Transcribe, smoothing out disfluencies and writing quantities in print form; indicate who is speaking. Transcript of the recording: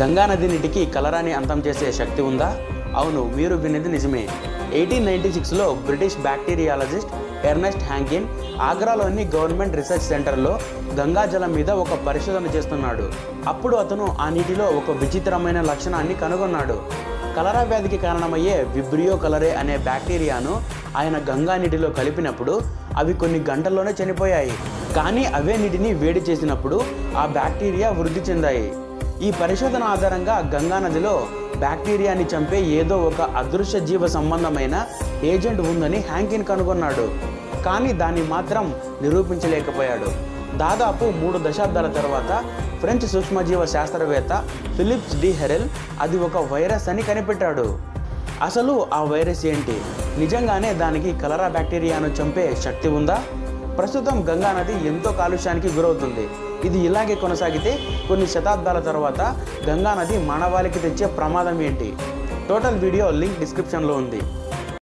Speaker 1: గంగా నది నీటికి కలరాని అంతం చేసే శక్తి ఉందా? అవును, మీరు వినేది నిజమే. 1896లో బ్రిటిష్ బ్యాక్టీరియాలజిస్ట్ ఎర్నెస్ట్ హ్యాంకిన్ ఆగ్రాలోని గవర్నమెంట్ రీసెర్చ్ సెంటర్లో గంగా జలం మీద ఒక పరిశోధన చేస్తున్నాడు. అప్పుడు అతను ఆ నీటిలో ఒక విచిత్రమైన లక్షణాన్ని కనుగొన్నాడు. కలరా వ్యాధికి కారణమయ్యే విబ్రియో కలరే అనే బ్యాక్టీరియాను ఆయన గంగా నీటిలో కలిపినప్పుడు అవి కొన్ని గంటల్లోనే చనిపోయాయి. కానీ అవే నీటిని వేడి చేసినప్పుడు ఆ బ్యాక్టీరియా వృద్ధి చెందాయి. ఈ పరిశోధన ఆధారంగా గంగా నదిలో బ్యాక్టీరియాని చంపే ఏదో ఒక అదృశ్య జీవ సంబంధమైన ఏజెంట్ ఉందని హ్యాంకిన్ కనుగొన్నాడు. కానీ దాన్ని మాత్రం నిరూపించలేకపోయాడు. దాదాపు 3 దశాబ్దాల తర్వాత ఫ్రెంచ్ సూక్ష్మజీవ శాస్త్రవేత్త ఫిలిప్స్ డి హెరెల్ అది ఒక వైరస్ అని కనిపెట్టాడు. అసలు ఆ వైరస్ ఏంటి? నిజంగానే దానికి కలరా బ్యాక్టీరియాను చంపే శక్తి ఉందా? ప్రస్తుతం గంగా నది ఎంతో కాలుష్యానికి గురవుతుంది. ఇది ఇలాగే కొనసాగితే కొన్ని శతాబ్దాల తర్వాత గంగా నది మానవాళికి తెచ్చే ప్రమాదం ఏంటి? టోటల్ వీడియో లింక్ డిస్క్రిప్షన్లో ఉంది.